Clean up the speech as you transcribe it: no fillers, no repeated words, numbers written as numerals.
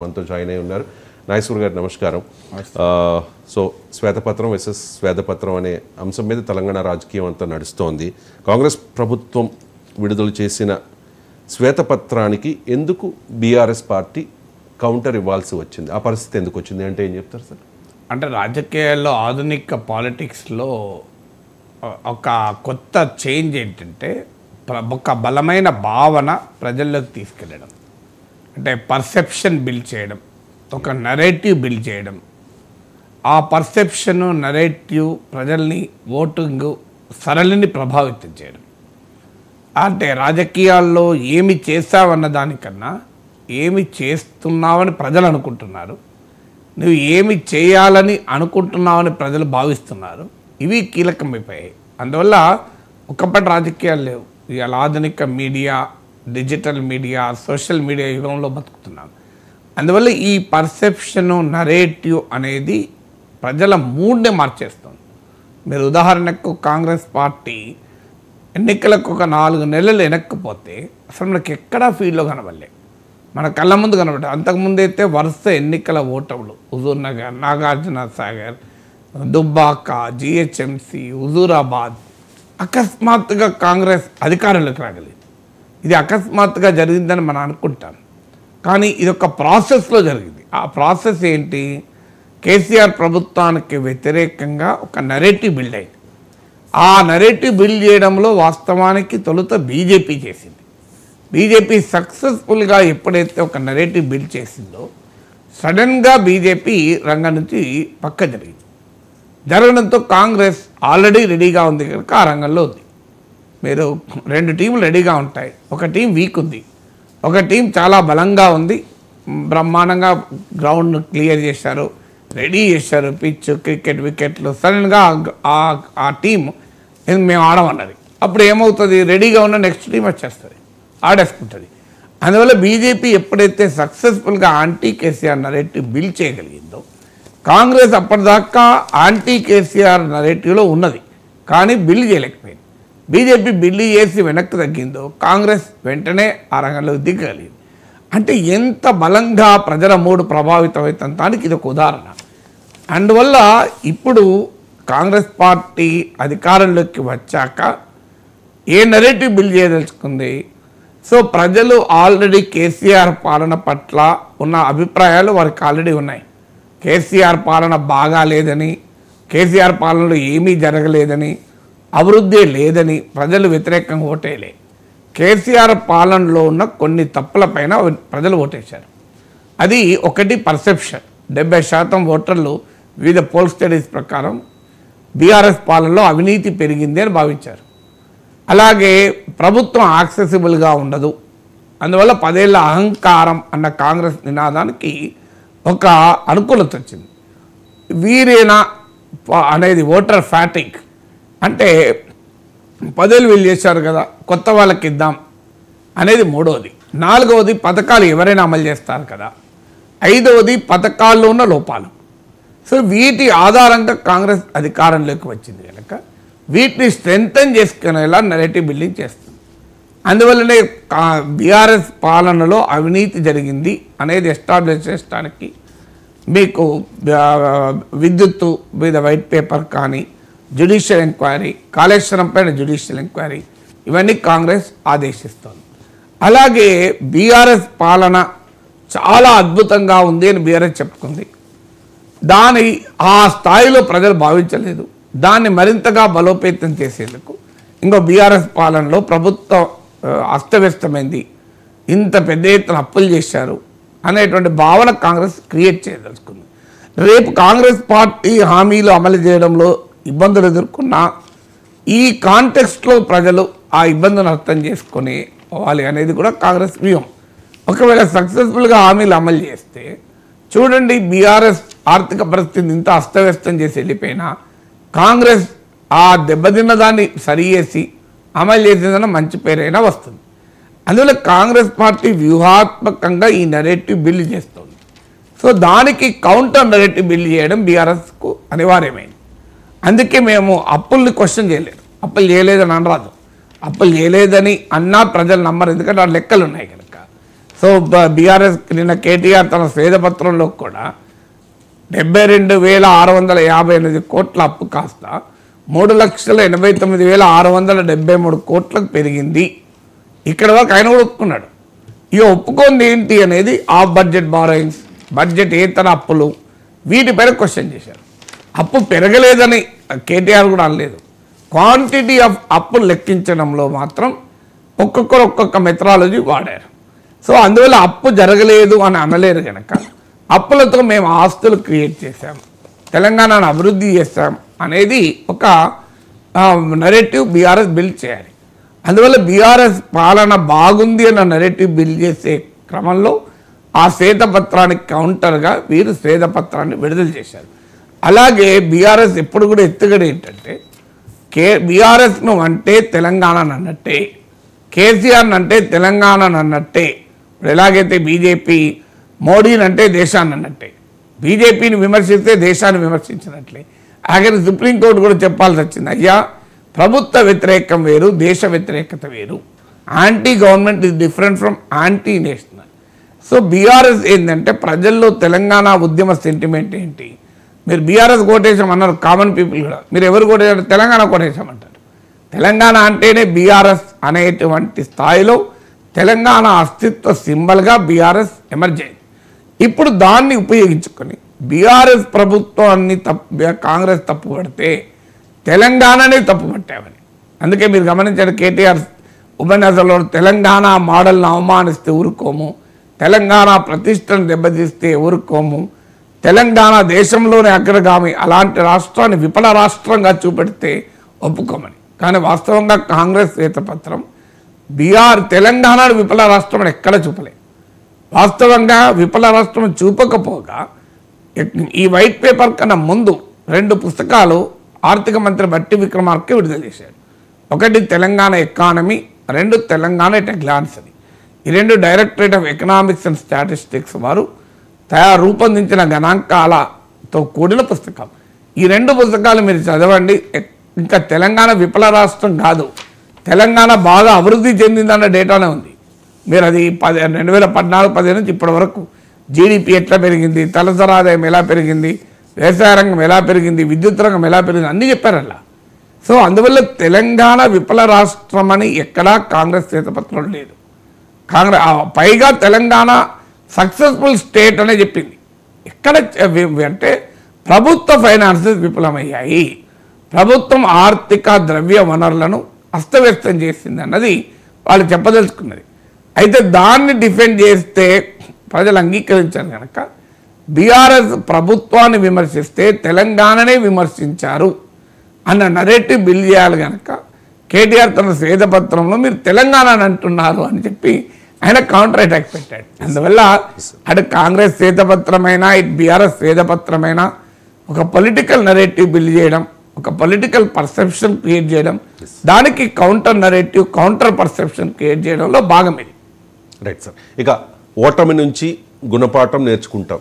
మనతో జాయిన్ అయి ఉన్నారు. నాగేశ్వర్ గారు నమస్కారం. సో శ్వేతపత్రం వర్సెస్ శ్వేతపత్రం అనే అంశం మీద తెలంగాణ రాజకీయం అంతా నడుస్తోంది. కాంగ్రెస్ ప్రభుత్వం విడుదల చేసిన శ్వేతపత్రానికి ఎందుకు బీఆర్ఎస్ పార్టీ కౌంటర్ ఇవ్వాల్సి వచ్చింది? ఆ పరిస్థితి ఎందుకు వచ్చింది అంటే ఏం చెప్తారు సార్? అంటే రాజకీయాల్లో ఆధునిక పాలిటిక్స్లో ఒక కొత్త చేంజ్ ఏంటంటే ఒక బలమైన భావన ప్రజల్లోకి తీసుకెళ్ళడం, అంటే పర్సెప్షన్ బిల్డ్ చేయడం, ఒక నరేటివ్ బిల్డ్ చేయడం. ఆ పర్సెప్షన్ నరేటివ్ ప్రజల్ని ఓటింగ్ సరళిని ప్రభావితం చేయడం. అంటే రాజకీయాల్లో ఏమి చేస్తావన్న దానికన్నా ఏమి చేస్తున్నావని ప్రజలు అనుకుంటున్నారు, నువ్వు ఏమి చేయాలని అనుకుంటున్నావని ప్రజలు భావిస్తున్నారు. ఇవి కీలకమైపోయాయి. అందువల్ల ఒకప్పటి రాజకీయాలు లేవు. ఇవాళ ఆధునిక media, digital media, social media యుగంలో బతుకుతున్నాం. అందువల్ల ఈ పర్సెప్షను నరేటివ్ అనేది ప్రజల మూడ్నే మార్చేస్తుంది. మీరు ఉదాహరణకు కాంగ్రెస్ పార్టీ ఎన్నికలకు ఒక 4 నెలలు వెనక్కిపోతే అసలు మనకి ఎక్కడా ఫీల్డ్లో కనబడలే, మన కళ్ళ ముందు కనబడ్డాయి. అంతకుముందైతే వరుస ఎన్నికల ఓటములు, హుజూర్ నగర్, నాగార్జున సాగర్, దుబ్బాక, జిహెచ్ఎంసి, హుజూరాబాద్, అకస్మాత్తుగా కాంగ్రెస్ అధికారంలోకి రాగలిగింది. ఇది అకస్మాత్తుగా జరిగిందని మనం అనుకుంటాం, కానీ ఇది ఒక ప్రాసెస్లో జరిగింది. ఆ ప్రాసెస్ ఏంటి? కేసీఆర్ ప్రభుత్వానికి వ్యతిరేకంగా ఒక నరేటివ్ బిల్డ్ అయింది. ఆ నరేటివ్ బిల్డ్ చేయడంలో వాస్తవానికి తొలుత బీజేపీ చేసింది. బీజేపీ సక్సెస్ఫుల్గా ఎప్పుడైతే ఒక నరేటివ్ బిల్డ్ చేసిందో సడన్గా బీజేపీ రంగం నుంచి పక్క జరగడంతో కాంగ్రెస్ ఆల్రెడీ రెడీగా ఉంది కనుక ఆ రంగంలో ఉంది. మీరు 2 టీంలు రెడీగా ఉంటాయి. ఒక టీం వీక్ ఉంది, ఒక టీం చాలా బలంగా ఉంది, బ్రహ్మాండంగా గ్రౌండ్ క్లియర్ చేశారు, రెడీ చేశారు, పిచ్, క్రికెట్, వికెట్లు. సడన్గా ఆ టీం మేము ఆడమన్నది. అప్పుడు ఏమవుతుంది? రెడీగా ఉన్న నెక్స్ట్ టీం వచ్చేస్తుంది, ఆడేసుకుంటుంది. అందువల్ల బీజేపీ ఎప్పుడైతే సక్సెస్ఫుల్గా యాంటీ కేసీఆర్ నరేటివ్ బిల్డ్ చేయగలిగిందో, కాంగ్రెస్ అప్పటిదాకా యాంటీ కేసీఆర్ నరేటివ్లో ఉన్నది కానీ బిల్డ్ చేయలేకపోయింది. బీజేపీ బిల్డ్ చేసి వెనక్కి తగ్గిందో కాంగ్రెస్ వెంటనే ఆ రంగంలోకి దిగగలిగింది. అంటే ఎంత బలంగా ప్రజల మూడు ప్రభావితం దానికి ఇది ఒక ఉదాహరణ. అందువల్ల ఇప్పుడు కాంగ్రెస్ పార్టీ అధికారంలోకి వచ్చాక ఏ నరేటివ్ బిల్డ్ చేయదలుచుకుంది? సో ప్రజలు ఆల్రెడీ కేసీఆర్ పాలన పట్ల ఉన్న అభిప్రాయాలు వారికి ఆల్రెడీ ఉన్నాయి. కేసీఆర్ పాలన బాగా లేదని, కేసీఆర్ పాలనలో ఏమీ జరగలేదని, అభివృద్ధి లేదని ప్రజలు వ్యతిరేకంగా ఓటేయలే. కేసీఆర్ పాలనలో ఉన్న కొన్ని తప్పులపైన ప్రజలు ఓటేశారు. అది ఒకటి పర్సెప్షన్. 70% ఓటర్లు వివిధ పోల్ స్టడీస్ ప్రకారం బీఆర్ఎస్ పాలనలో అవినీతి పెరిగింది అని భావించారు. అలాగే ప్రభుత్వం యాక్సెసిబుల్గా ఉండదు, అందువల్ల 10 ఏళ్ల అహంకారం అన్న కాంగ్రెస్ నినాదానికి ఒక అనుకూలత వచ్చింది. వీరేనా అనేది ఓటర్ ఫ్యాటిక్, అంటే 10 ఏళ్ళు వీళ్ళు చేశారు కదా, కొత్త వాళ్ళకి ఇద్దాం అనేది 3వది. 4వది పథకాలు ఎవరైనా అమలు చేస్తారు కదా. 5వది పథకాల్లో ఉన్న లోపాలు. సో వీటి ఆధారంగా కాంగ్రెస్ అధికారంలోకి వచ్చింది కనుక వీటిని స్ట్రెంథన్ చేసుకునేలా నెరేటివ్ బిల్డింగ్ చేస్తుంది. అందువల్లనే బీఆర్ఎస్ పాలనలో అవినీతి జరిగింది అనేది ఎస్టాబ్లిష్ చేయడానికి మీకు విద్యుత్తు మీద వైట్ పేపర్ కానీ, జ్యుడిషియల్ ఎంక్వైరీ, కాళేశ్వరం పైన జ్యుడిషియల్ ఎంక్వైరీ, ఇవన్నీ కాంగ్రెస్ ఆదేశిస్తుంది. అలాగే బీఆర్ఎస్ పాలన చాలా అద్భుతంగా ఉంది అని బీఆర్ఎస్ చెప్పుకుంది. దాని ఆ స్థాయిలో ప్రజలు భావించలేదు. దాన్ని మరింతగా బలోపేతం చేసేందుకు ఇంకో బీఆర్ఎస్ పాలనలో ప్రభుత్వం అస్తవ్యస్తమైంది, ఇంత పెద్ద ఎత్తున అప్పులు చేశారు అనేటువంటి భావన కాంగ్రెస్ క్రియేట్ చేయదలుచుకుంది. రేపు కాంగ్రెస్ పార్టీ హామీలు అమలు చేయడంలో ఇబ్బందులు ఎదుర్కొన్నా ఈ కాంటెక్స్ట్లో ప్రజలు ఆ ఇబ్బందులను అర్థం చేసుకొని పోవాలి అనేది కూడా కాంగ్రెస్ వ్యూహం. ఒకవేళ సక్సెస్ఫుల్గా హామీలు అమలు చేస్తే చూడండి, బీఆర్ఎస్ ఆర్థిక పరిస్థితిని ఇంత అస్తవ్యస్తం చేసి వెళ్ళిపోయినా కాంగ్రెస్ ఆ దెబ్బతిన్న దాన్ని సరి చేసి అమలు చేసేదన్న మంచి పేరైనా వస్తుంది. అందువల్ల కాంగ్రెస్ పార్టీ వ్యూహాత్మకంగా ఈ నరేటివ్ బిల్డ్ చేస్తుంది. సో దానికి కౌంటర్ నరేటివ్ బిల్డ్ చేయడం బీఆర్ఎస్కు అనివార్యమైంది. అందుకే మేము అప్పుల్ని క్వశ్చన్ చేయలేదు, అప్పులు చేయలేదని అనరాదు, అప్పులు చేయలేదని అన్నా ప్రజలు నమ్మరు, ఎందుకంటే ఆ లెక్కలు ఉన్నాయి కనుక. సో బీఆర్ఎస్ నిన్న కేటీఆర్ తన స్వేదపత్రంలో కూడా 72,658 కోట్ల అప్పు కాస్త 3,89,673 కోట్లకు పెరిగింది. ఇక్కడ వరకు ఆయన కూడా ఒప్పుకున్నాడు. ఇక ఒప్పుకుంది ఏంటి అనేది ఆఫ్ బడ్జెట్ బారోయింగ్స్, బడ్జెట్ ఏతర అప్పులు, వీటిపైన క్వశ్చన్ చేశారు. అప్పు పెరగలేదని కేటీఆర్ కూడా అనలేదు. క్వాంటిటీ ఆఫ్ అప్పులు లెక్కించడంలో మాత్రం ఒక్కొక్కరు ఒక్కొక్క మెథడాలజీ వాడారు. సో అందువల్ల అప్పు జరగలేదు అని అనలేరు కనుక అప్పులతో మేము ఆస్తులు క్రియేట్ చేశాం, తెలంగాణను అభివృద్ధి చేస్తాం అనేది ఒక నరేటివ్ బీఆర్ఎస్ బిల్డ్ చేయాలి. అందువల్ల బీఆర్ఎస్ పాలన బాగుంది అన్న నరేటివ్ బిల్డ్ చేసే క్రమంలో ఆ శ్వేతపత్రానికి కౌంటర్గా వీరు శ్వేతపత్రాన్ని విడుదల చేశారు. అలాగే బీఆర్ఎస్ ఎప్పుడు కూడా ఎత్తుగడ ఏంటంటే బీఆర్ఎస్ను అంటే తెలంగాణను అన్నట్టే, కేసీఆర్ని అంటే తెలంగాణను అన్నట్టే. ఇప్పుడు ఎలాగైతే బీజేపీ మోడీని అంటే దేశాన్ని అన్నట్టే, బీజేపీని విమర్శిస్తే దేశాన్ని విమర్శించినట్లే. ఆఖరి సుప్రీంకోర్టు కూడా చెప్పాల్సి వచ్చింది, అయ్యా ప్రభుత్వ వ్యతిరేకం వేరు, దేశ వ్యతిరేకత వేరు. Anti government is different from anti national. So BRS ఏంటంటే ప్రజల్లో తెలంగాణ ఉద్యమ సెంటిమెంట్ ఏంటి? మీరు బీఆర్ఎస్ కోటేశామన్నారు, కామన్ పీపుల్ కూడా మీరు ఎవరు కోటేశారు? తెలంగాణ కోటేశామంటారు. తెలంగాణ అంటేనే బీఆర్ఎస్ అనేటువంటి స్థాయిలో తెలంగాణ అస్తిత్వ సింబల్గా బీఆర్ఎస్ ఎమర్జ్ అయింది. ఇప్పుడు దాన్ని ఉపయోగించుకొని బీఆర్ఎస్ ప్రభుత్వాన్ని కాంగ్రెస్ తప్పు పడితే తెలంగాణనే తప్పు పట్టామని. అందుకే మీరు గమనించండి, కేటీఆర్ ఉపన్యాసంలో తెలంగాణ మోడల్ను అవమానిస్తే ఊరుకోము, తెలంగాణ ప్రతిష్టను దెబ్బతీస్తే ఊరుకోము, తెలంగాణ దేశంలోనే అగ్రగామి, అలాంటి రాష్ట్రాన్ని విఫల రాష్ట్రంగా చూపెడితే ఒప్పుకోమని. కానీ వాస్తవంగా కాంగ్రెస్ శ్వేతపత్రం తెలంగాణను విఫల రాష్ట్రం ఎక్కడ చూపలే. వాస్తవంగా విఫల రాష్ట్రం చూపకపోగా ఈ వైట్ పేపర్ కన్నా ముందు 2 పుస్తకాలు ఆర్థిక మంత్రి బట్టి విక్రమార్క విడుదల చేశాడు. ఒకటి Telangana economy, 2 Telangana at a glance అని. ఈ 2 directorate of economics and statistics వారు రూపొందించిన గణాంకాలతో కూడిన పుస్తకం. ఈ 2 పుస్తకాలు మీరు చదవండి. ఇంకా తెలంగాణ విఫల రాష్ట్రం కాదు, తెలంగాణ బాగా అభివృద్ధి చెందిందన్న డేటానే ఉంది. మీరు అది 2014-15 నుంచి ఇప్పటి వరకు జీడిపి ఎట్లా పెరిగింది, తలసరి ఆదాయం ఎలా పెరిగింది, వ్యవసాయ రంగం ఎలా పెరిగింది, విద్యుత్ రంగం ఎలా పెరిగింది అన్నీ చెప్పారు అలా. సో అందువల్ల తెలంగాణ విఫల రాష్ట్రం అని ఎక్కడా కాంగ్రెస్ శ్వేతపత్రం లేదు. పైగా తెలంగాణ సక్సెస్ఫుల్ స్టేట్ అనే చెప్పింది. ఎక్కడ అంటే ప్రభుత్వ ఫైనాన్సెస్ విఫలమయ్యాయి, ప్రభుత్వం ఆర్థిక ద్రవ్య వనరులను అస్తవ్యస్తం చేసింది అన్నది వాళ్ళు చెప్పదలుచుకున్నది. అయితే దాన్ని డిఫెండ్ చేస్తే ప్రజలు అంగీకరించారు కనుక బీఆర్ఎస్ ప్రభుత్వాన్ని విమర్శిస్తే తెలంగాణనే విమర్శించారు అన్న నరేటివ్ బిల్డ్ చేయాలి కనుక కేటీఆర్ తన శ్వేతపత్రంలో మీరు తెలంగాణని అంటున్నారు అని చెప్పి ఆయన కౌంటర్ అటాక్ పెట్టాడు. అందువల్ల అటు కాంగ్రెస్ శ్వేతపత్రమైనా ఇటు బీఆర్ఎస్ శ్వేతపత్రమైనా ఒక పొలిటికల్ నరేటివ్ బిల్డ్ చేయడం, ఒక పొలిటికల్ పర్సెప్షన్ క్రియేట్ చేయడం, దానికి counter narrative counter perception create చేయడంలో భాగం ఇది. Right sir. ఇక ఓటమి నుంచి గుణపాఠం నేర్చుకుంటాం.